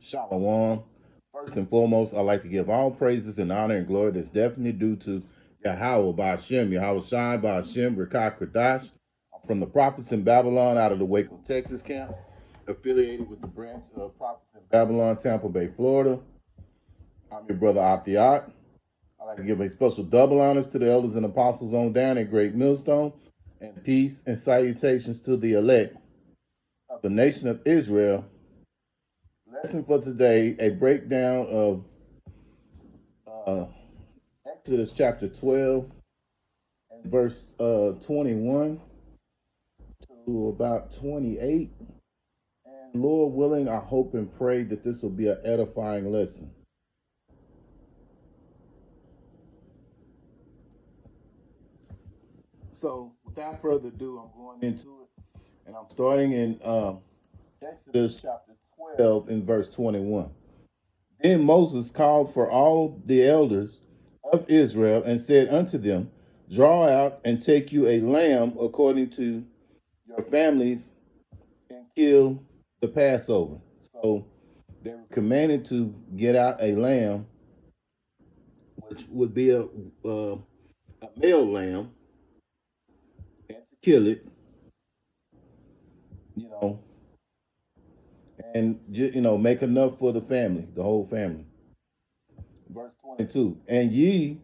Shalom. First and foremost, I'd like to give all praises and honor and glory that's definitely due to Yahweh Ba'Shem, Yahweh Shai Ba'Shem, Rekah Kradash. I'm from the Prophets in Babylon out of the Waco, Texas camp, affiliated with the branch of Prophets in Babylon, Tampa Bay, Florida. I'm your brother Afiat. I'd like to give a special double honors to the elders and apostles on down at Great Millstone, and peace and salutations to the elect of the nation of Israel. Lesson for today, a breakdown of uh, Exodus chapter 12 and verse 21 to about 28. And Lord willing, I hope and pray that this will be an edifying lesson. So, without further ado, I'm going into it, and I'm starting in Exodus chapter 12 in verse 21. Then Moses called for all the elders of Israel and said unto them, draw out and take you a lamb according to your families and kill the Passover. So they were commanded to get out a lamb, which would be a male lamb, and to kill it, you know, and make enough for the family, the whole family. Verse 22. And ye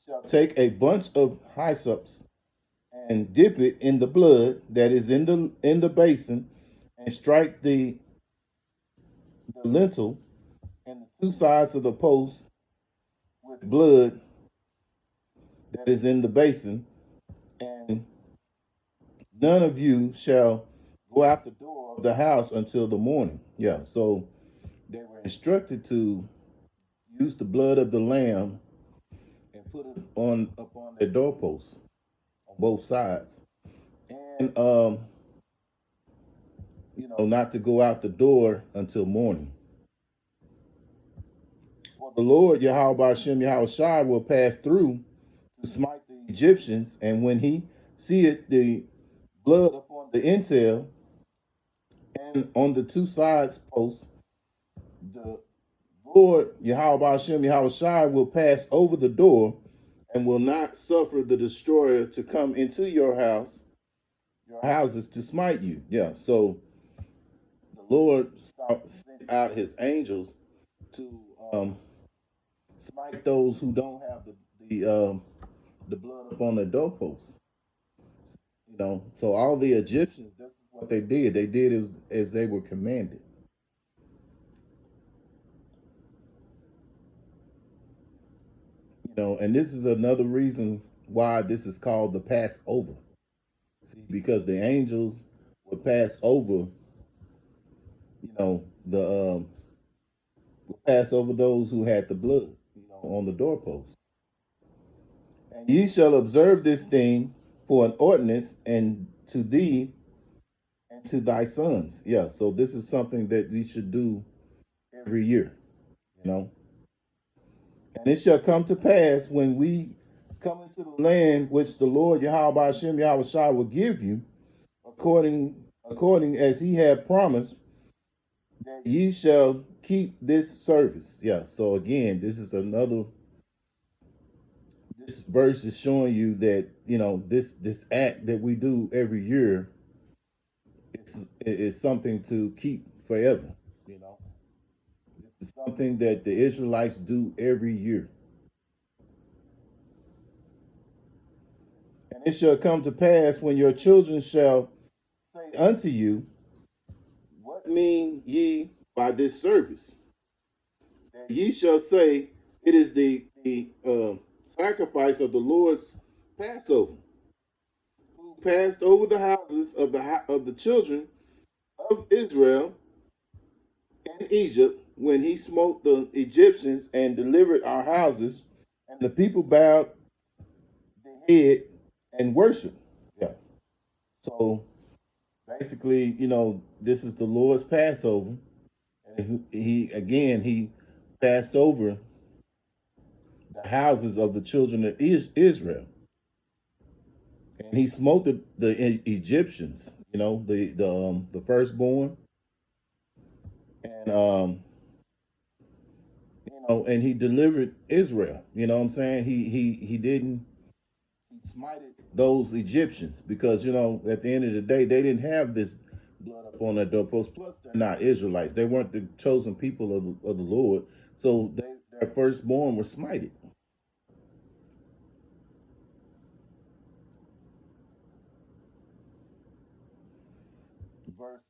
shall take a bunch of hyssop and dip it in the blood that is in the basin, and strike the lintel and the two sides of the post with blood that is in the basin, and none of you shall go out the door of the house until the morning. Yeah, so they were instructed to use the blood of the lamb and put it on upon their doorposts on both sides, and not to go out the door until morning. For the Lord Yahweh Ba'Shem Yahweh Shai will pass through to smite the Egyptians, and when he seeth the blood upon the intel and on the two sides posts, the Lord Yahweh Ba'Shem Yahweh Shai will pass over the door and will not suffer the destroyer to come into your houses to smite you. Yeah, so the Lord sent out his angels to smite those who don't have the blood upon their doorposts. So all the Egyptians, this is what they did. They did as they were commanded. And this is another reason why this is called the Passover. See, because the angels would pass over, the would pass over those who had the blood, on the doorpost. And ye shall observe this thing for an ordinance, and to thee and to thy sons. Yeah, so this is something that we should do every year, you know. And it shall come to pass when we come into the land which the Lord Yahweh Hashem Yahweh Shai will give you, according as he had promised, that ye shall keep this service. Yeah, so again, this verse is showing you that, this act that we do every year is something to keep forever, you know. This is something that the Israelites do every year. And it shall come to pass when your children shall say unto you, what mean ye by this service? That ye shall say, it is the sacrifice of the Lord's Passover, who passed over the houses of the children of Israel in Egypt when he smote the Egyptians and delivered our houses, and the people bowed their head and worshiped. Yeah. So basically, this is the Lord's Passover, and he passed over the houses of the children of Israel, and he smote the Egyptians, the firstborn, and and he delivered Israel. You know what I'm saying? He didn't he smited those Egyptians because at the end of the day they didn't have this blood up on their doorpost. Plus, they're not Israelites. They weren't the chosen people of the Lord. So their firstborn were smited. Verse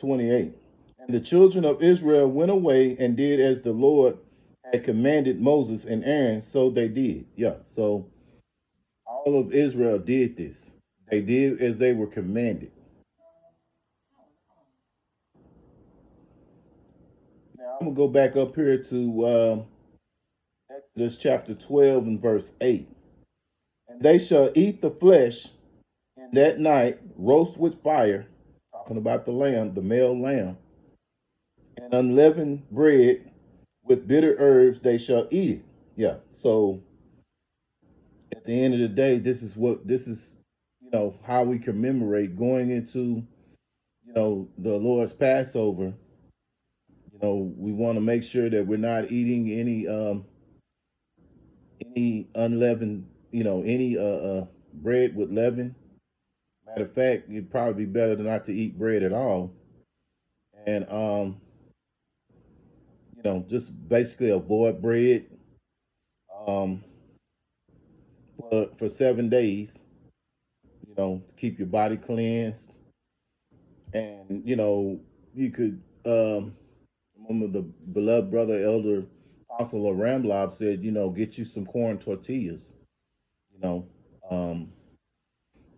28. And the children of Israel went away and did as the Lord had commanded Moses and Aaron, so they did. Yeah, so all of Israel did this. They did as they were commanded. Now I'm gonna go back up here to Exodus chapter 12 and verse 8. And they shall eat the flesh in that night, roast with fire, talking about the lamb, the male lamb, and unleavened bread with bitter herbs they shall eat it. Yeah. So at the end of the day, this is how we commemorate going into the Lord's Passover. We want to make sure that we're not eating any unleavened, any bread with leaven. Matter of fact, it'd probably be better not to eat bread at all, and just basically avoid bread um for 7 days. Keep your body cleansed, and you could remember the beloved brother elder apostle of Ramblab said, get you some corn tortillas, you know, um,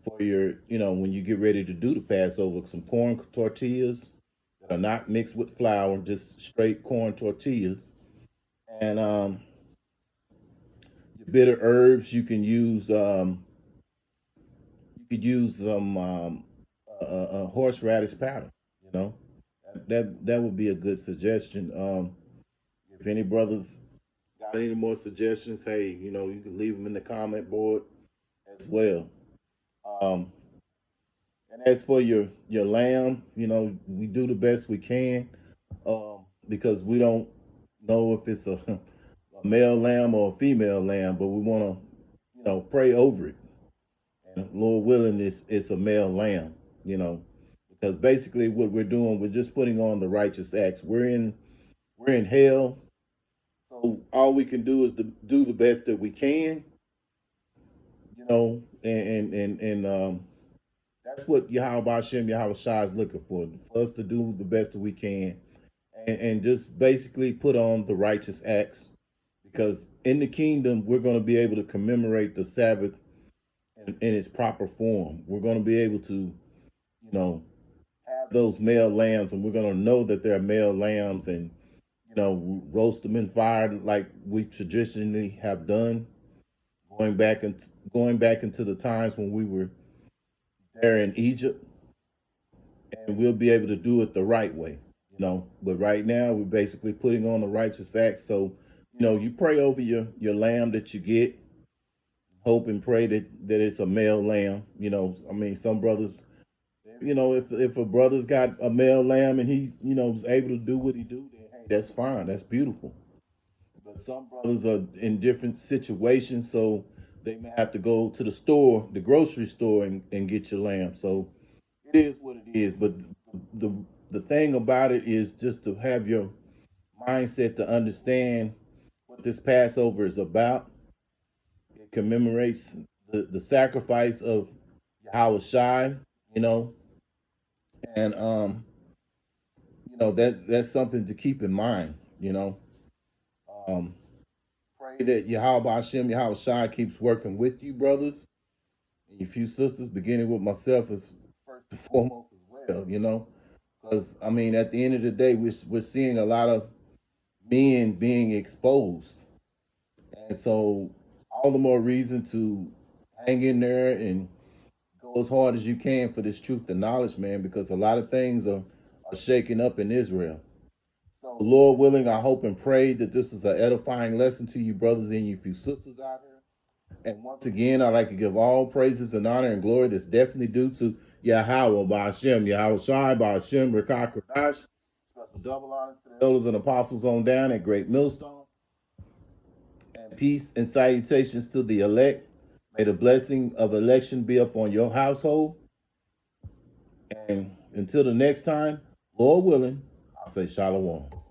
for your, when you get ready to do the Passover, some corn tortillas that are not mixed with flour, just straight corn tortillas. And your bitter herbs, you could use some horseradish powder. You know, that would be a good suggestion. If any brothers got any more suggestions, hey, you can leave them in the comment board as well. Um, and as for your lamb, we do the best we can because we don't know if it's a male lamb or a female lamb, but we want to, pray over it. And Lord willing, it's a male lamb, you know, because basically what we're doing, we're just putting on the righteous acts. We're in hell, so all we can do is to do the best that we can, and that's what Yahweh Hashem, Yahweh Shai is looking for us to do the best that we can, and just basically put on the righteous acts, because in the kingdom we're going to be able to commemorate the Sabbath in its proper form. We're going to be able to, have those male lambs, and we're going to know that they're male lambs, and roast them in fire like we traditionally have done, going back and going back into the times when we were there in Egypt, and we'll be able to do it the right way. But right now we're basically putting on the righteous act. So, you pray over your lamb that you get, hope and pray that it's a male lamb. I mean, some brothers, if a brother's got a male lamb and he, is able to do what he do, then hey, that's fine. That's beautiful. But some brothers are in different situations, so they may have to go to the store, the grocery store, and get your lamb. So it is what it is. But the the thing about it is just to have your mindset to understand what this Passover is about. It commemorates the sacrifice of Yahweh Shai, you know, and that's something to keep in mind. Um, Pray that Yahweh Hashem, Yahweh Shai keeps working with you, brothers, and your few sisters, beginning with myself as first and foremost as well. Because I mean, at the end of the day, we're seeing a lot of men being exposed, and so all the more reason to hang in there and go as hard as you can for this truth and knowledge, man, because a lot of things are shaking up in Israel. So, Lord willing, I hope and pray that this is an edifying lesson to you, brothers and you few sisters out here. And once again, I'd like to give all praises and honor and glory that's definitely due to Yahweh, by Hashem, Yahweh Shai, by Hashem, Rekah Kodash. Special double honors to the elders and apostles on down at Great Millstone. And peace and salutations to the elect. May the blessing of election be upon your household. And until the next time, Lord willing, I'll say shalom.